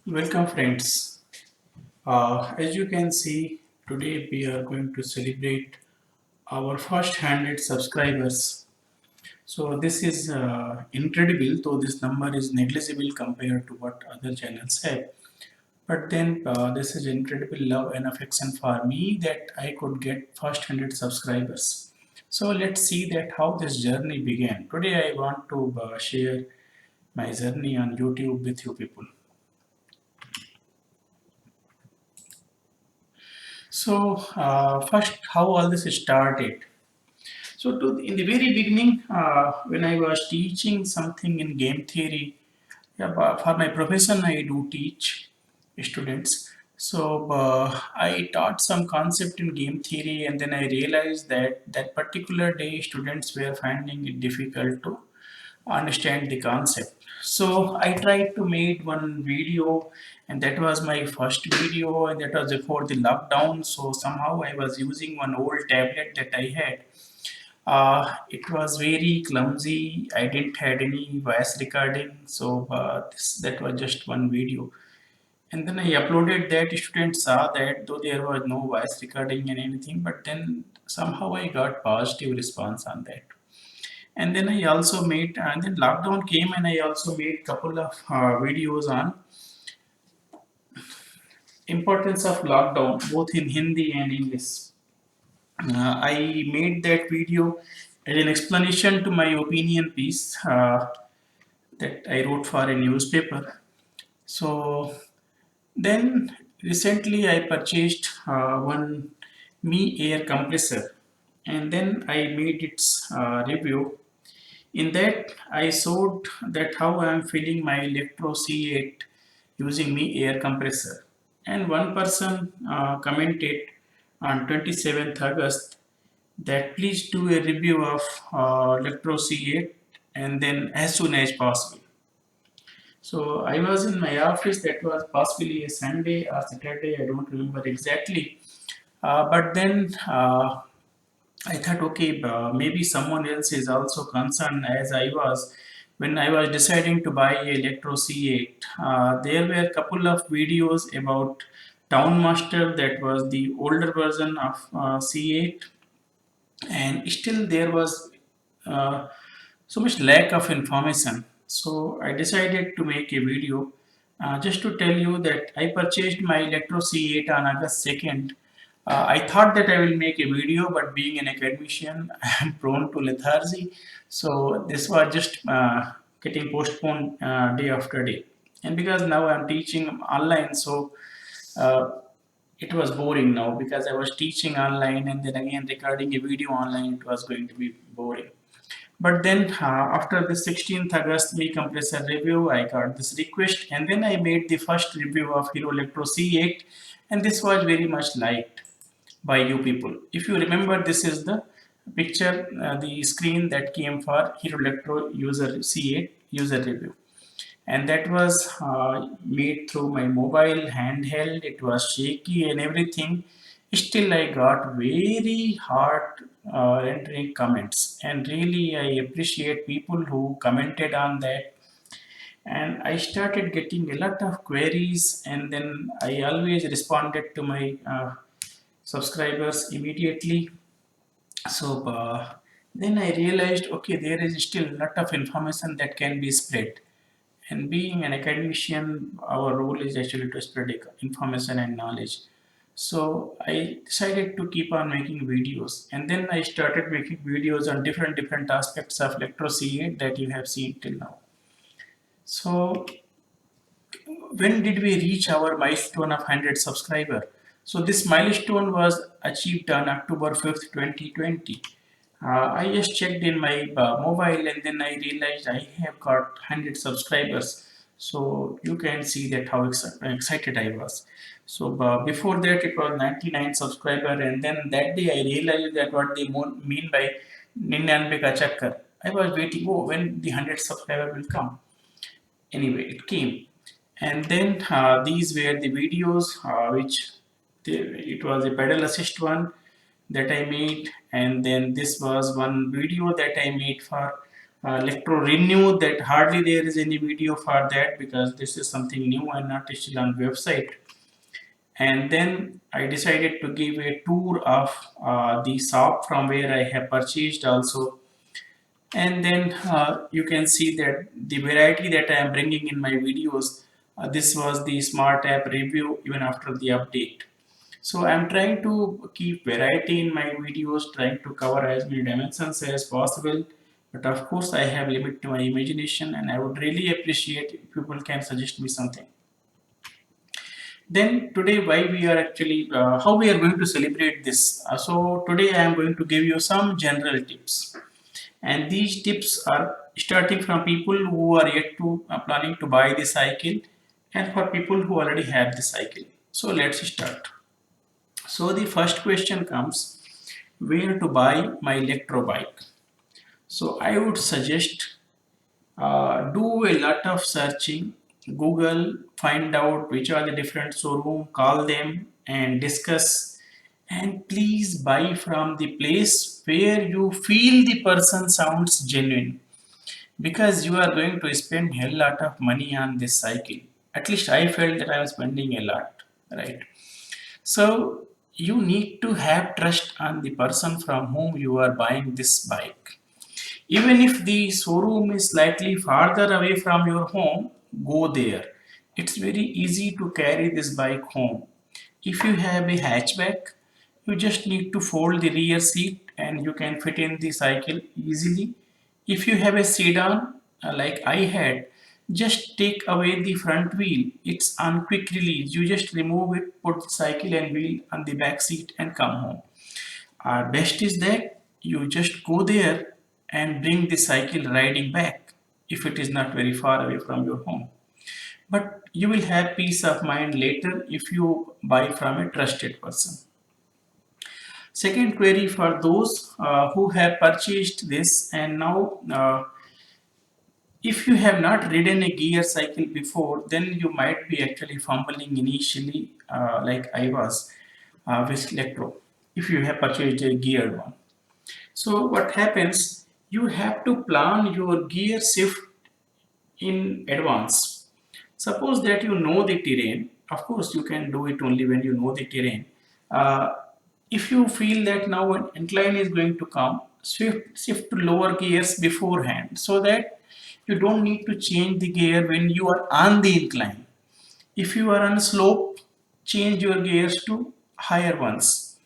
Welcome, friends. As you can see, today we are going to celebrate our first 100 subscribers. So, this is incredible, though this number is negligible compared to what other channels have. But then, this is incredible love and affection for me that I could get first 100 subscribers. So, let's see that how this journey began. Today, I want to share my journey on YouTube with you people. So, first, how all this started. So, in the very beginning, when I was teaching something in game theory, yeah, for my profession, I do teach students. So, I taught some concept in game theory, and then I realized that that particular day, students were finding it difficult to understand the concept. So I tried to make one video, and that was my first video, and that was before the lockdown. So somehow I was using one old tablet that I had. It was very clumsy. I didn't had any voice recording, so that was just one video. And then I uploaded that. Students saw that, though there was no voice recording and anything, but then somehow I got positive response on that. And then I also made, and then lockdown came, and I also made couple of videos on importance of lockdown, both in Hindi and English. I made that video as an explanation to my opinion piece that I wrote for a newspaper. So then recently I purchased one me air compressor, and then I made its review. In that, I showed that how I am filling my Electro C8 using me air compressor. And one person commented on 27th August that please do a review of Electro C8 and then as soon as possible. So I was in my office, that was possibly a Sunday or Saturday, I don't remember exactly. But then I thought, okay, maybe someone else is also concerned as I was. When I was deciding to buy a Electro C8, there were a couple of videos about Town Master, that was the older version of C8, and still there was uh, so much lack of information. So I decided to make a video just to tell you that I purchased my Electro C8 on August 2nd. I thought that I will make a video, but being an academician, I am prone to lethargy. So this was just getting postponed day after day. And because now I'm teaching online, so uh, it was boring now because I was teaching online and then again recording a video online. It was going to be boring. But then after the 16th August me compressor review, I got this request, and then I made the first review of Hero Lectro C8, and this was very much liked by you people. If you remember, this is the picture, the screen that came for Hero Lectro user C8 user review, and that was made through my mobile handheld. It was shaky and everything. Still I got very hard entering comments, and really I appreciate people who commented on that. And I started getting a lot of queries, and then I always responded to my subscribers immediately. So then I realized, okay, there is still a lot of information that can be spread. And being an academician, our role is actually to spread information and knowledge. So I decided to keep on making videos, and then I started making videos on different aspects of Electro C8 that you have seen till now. So when did we reach our milestone of 100 subscriber? So this milestone was achieved on October 5th, 2020. I just checked in my mobile, and then I realized I have got 100 subscribers. So you can see that how excited I was. So before that it was 99 subscriber, and then that day I realized that what they mean by Ninyanbe Chakkar. I was waiting, oh, when the 100 subscriber will come. Anyway, it came. And then these were the videos it was a pedal assist one that I made, and then this was one video that I made for Lectro renew, that hardly there is any video for that because this is something new and not still on website. And then I decided to give a tour of the shop from where I have purchased also. And then you can see that the variety that I am bringing in my videos, this was the smart app review even after the update. So I'm trying to keep variety in my videos, trying to cover as many dimensions as possible. But of course, I have limit to my imagination, and I would really appreciate if people can suggest me something. Then today, why we are actually, how we are going to celebrate this. So today, I am going to give you some general tips, and these tips are starting from people who are yet to planning to buy the cycle, and for people who already have the cycle. So let's start. So the first question comes, where to buy my electro bike? So I would suggest do a lot of searching, Google, find out which are the different showroom, call them and discuss. And please buy from the place where you feel the person sounds genuine, because you are going to spend hell lot of money on this cycle. At least I felt that I was spending a lot, right? So you need to have trust on the person from whom you are buying this bike. Even if the showroom is slightly farther away from your home, go there. It's very easy to carry this bike home. If you have a hatchback, you just need to fold the rear seat and you can fit in the cycle easily. If you have a sedan, like I had, just take away the front wheel. It's on quick release. You just remove it, put the cycle and wheel on the back seat and come home. Our best is that you just go there and bring the cycle riding back if it is not very far away from your home. But you will have peace of mind later if you buy from a trusted person. Second query for those who have purchased this and now, if you have not ridden a gear cycle before, then you might be actually fumbling initially, like I was with Electro, if you have purchased a geared one. So what happens? You have to plan your gear shift in advance. Suppose that you know the terrain. Of course, you can do it only when you know the terrain. Uh, if you feel that now an incline is going to come, shift to lower gears beforehand so that you don't need to change the gear when you are on the incline. If you are on a slope, change your gears to higher ones.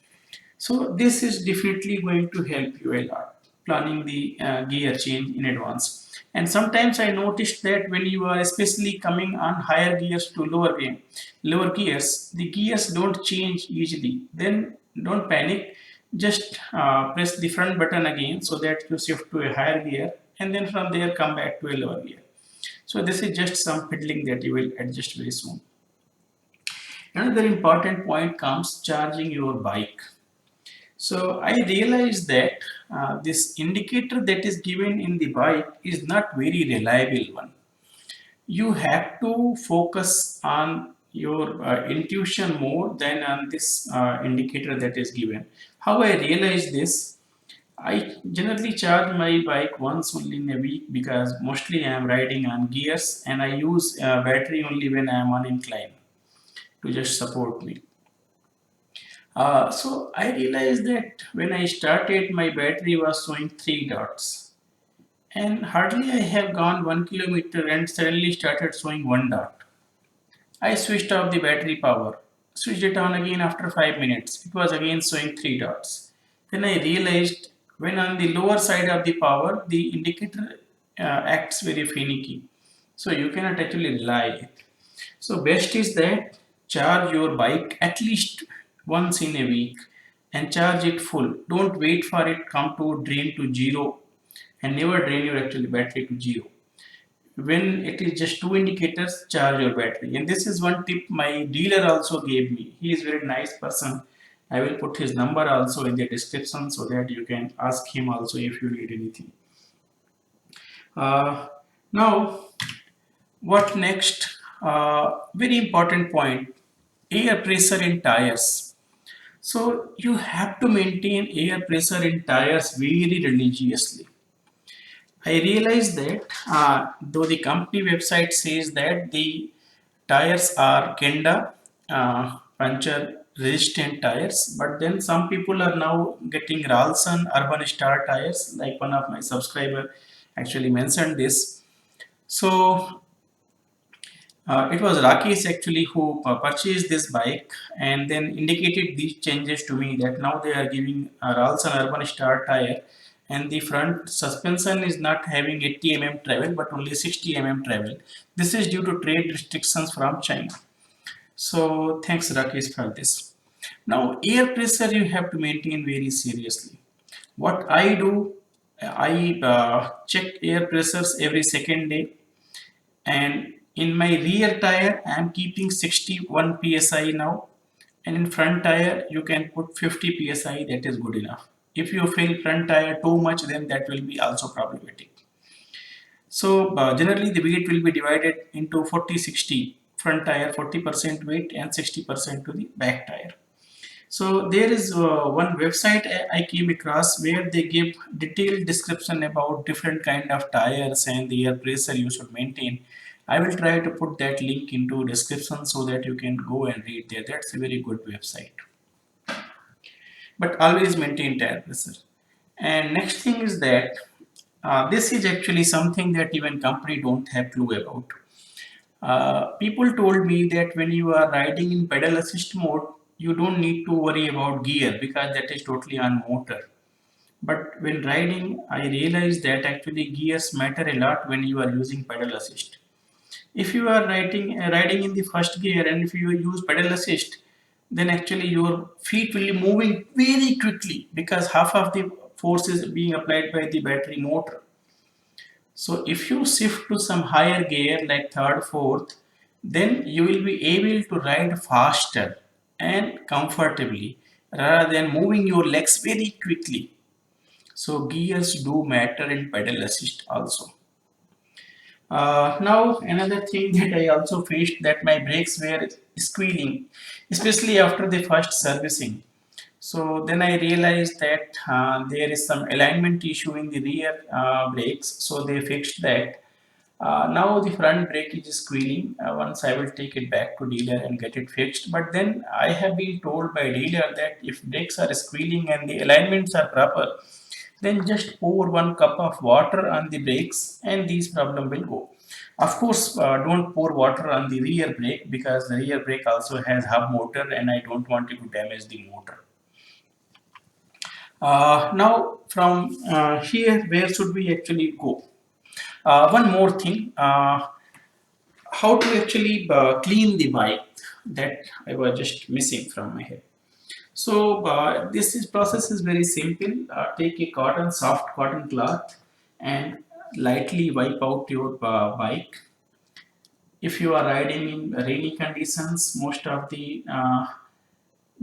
So this is definitely going to help you a lot, planning the gear change in advance. And sometimes I noticed that when you are especially coming on higher gears to lower gears, the gears don't change easily. Then don't panic. Just press the front button again so that you shift to a higher gear, and then from there come back to a lower gear. So this is just some fiddling that you will adjust very soon. Another important point comes charging your bike. So I realized that this indicator that is given in the bike is not very reliable one. You have to focus on your intuition more than on this indicator that is given. How I realized this? I generally charge my bike once only in a week because mostly I am riding on gears and I use battery only when I am on incline to just support me. So I realized that when I started, my battery was showing three dots, and hardly I have gone 1 kilometer and suddenly started showing one dot. I switched off the battery power, switched it on again after 5 minutes. It was again showing three dots. Then I realized when on the lower side of the power, the indicator acts very finicky. So you cannot actually rely. So best is that charge your bike at least once in a week and charge it full. Don't wait for it come to drain to zero, and never drain your actual battery to zero. When it is just two indicators, charge your battery. And this is one tip my dealer also gave me. He is very nice person. I will put his number also in the description so that you can ask him also if you need anything. Uh, Now, what next? Very important point, air pressure in tires. So you have to maintain air pressure in tires very religiously. I realized that though the company website says that the tires are Kenda puncture resistant tires, but then some people are now getting Ralston Urban Star tires, like one of my subscriber actually mentioned this. So it was Rakesh actually who purchased this bike and then indicated these changes to me, that now they are giving a Ralston Urban Star tire, and the front suspension is not having 80 mm travel but only 60 mm travel. This is due to trade restrictions from China. So thanks Rakesh for this. Now air pressure you have to maintain very seriously. What I do, I check air pressures every second day, and in my rear tire I am keeping 61 psi now, and in front tire you can put 50 psi. That is good enough. If you fill front tire too much, then that will be also problematic. So generally the weight will be divided into 40-60, front tire 40% weight and 60% to the back tire. So there is one website I came across where they give detailed description about different kind of tires and the air pressure you should maintain. I will try to put that link into description so that you can go and read there. That's a very good website. But always maintain tire pressure. And next thing is that this is actually something that even company don't have clue about. People told me that when you are riding in pedal assist mode, you don't need to worry about gear because that is totally on motor. But when riding, I realized that actually gears matter a lot when you are using pedal assist. If you are riding in the first gear and if you use pedal assist, then actually your feet will be moving very quickly because half of the force is being applied by the battery motor. So if you shift to some higher gear like third, fourth, then you will be able to ride faster and comfortably rather than moving your legs very quickly. So gears do matter in pedal assist also. Now another thing that I also faced, that my brakes were squealing, especially after the first servicing. So then I realized that there is some alignment issue in the rear brakes. So they fixed that. Now the front brake is squealing. Once I will take it back to dealer and get it fixed. But then I have been told by dealer that if brakes are squealing and the alignments are proper, then just pour 1 cup of water on the brakes and these problem will go. Of course, don't pour water on the rear brake because the rear brake also has hub motor and I don't want it to damage the motor. Now from here, where should we actually go? One more thing, how to actually clean the bike, that I was just missing from my head. So process is very simple. Take a soft cotton cloth and lightly wipe out your bike. If you are riding in rainy conditions, most of the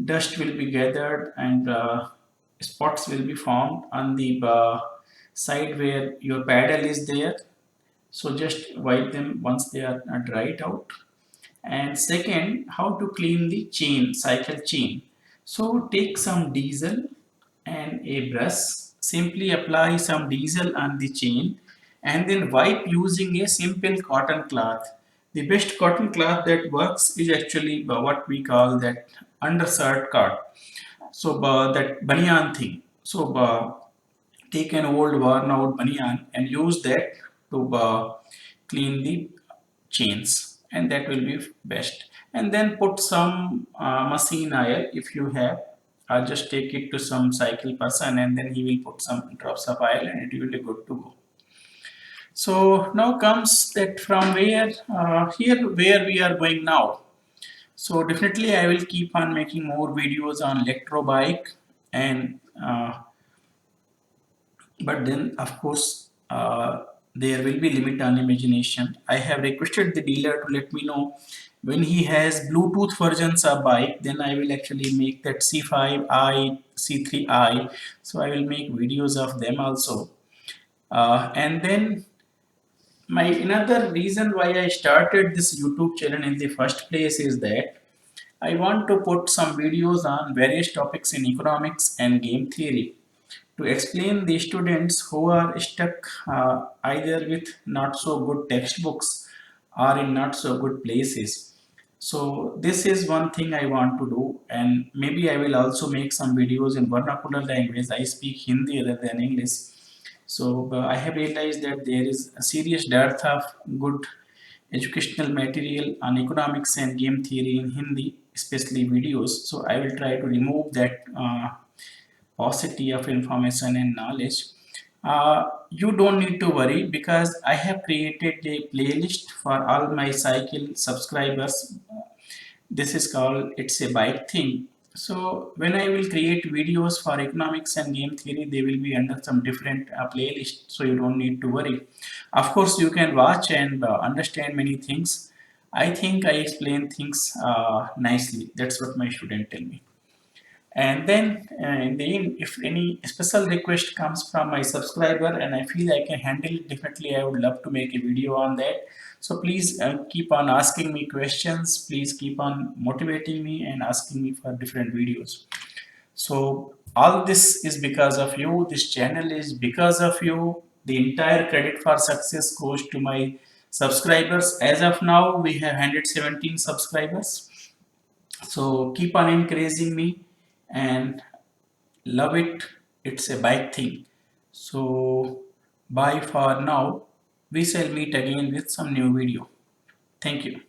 dust will be gathered and spots will be formed on the side where your paddle is there. So just wipe them once they are dried out. And second, how to clean the chain, cycle chain. So take some diesel and a brush, simply apply some diesel on the chain and then wipe using a simple cotton cloth. The best cotton cloth that works is actually what we call that undershirt cloth. So that banyan thing. So take an old worn out banyan and use that to clean the chains, and that will be best. And then put some machine oil if you have. I'll just take it to some cycle person and then he will put some drops of oil and it will be good to go. So now comes that from where here where we are going now. So definitely I will keep on making more videos on electro bike, and but then of course there will be limit on imagination. I have requested the dealer to let me know when he has Bluetooth versions of bike, then I will actually make that C5i, C3i. So I will make videos of them also. And then my another reason why I started this YouTube channel in the first place is that I want to put some videos on various topics in economics and game theory. to explain the students who are stuck either with not so good textbooks or in not so good places. So this is one thing I want to do, and maybe I will also make some videos in vernacular language. I speak Hindi other than English. So I have realized that there is a serious dearth of good educational material on economics and game theory in Hindi, especially videos. So I will try to remove that paucity of information and knowledge. You don't need to worry because I have created a playlist for all my cycle subscribers. This is called It's a Bike Thing. So when I will create videos for economics and game theory, they will be under some different playlist. So you don't need to worry. Of course, you can watch and understand many things. I think I explain things nicely. That's what my student tell me. And then in the end, if any special request comes from my subscriber and I feel I can handle it, definitely I would love to make a video on that. So please keep on asking me questions. Please keep on motivating me and asking me for different videos. So all this is because of you. This channel is because of you. The entire credit for success goes to my subscribers. As of now, we have 117 subscribers. So keep on encouraging me and love it. It's a big thing. So bye for now. We shall meet again with some new video. Thank you.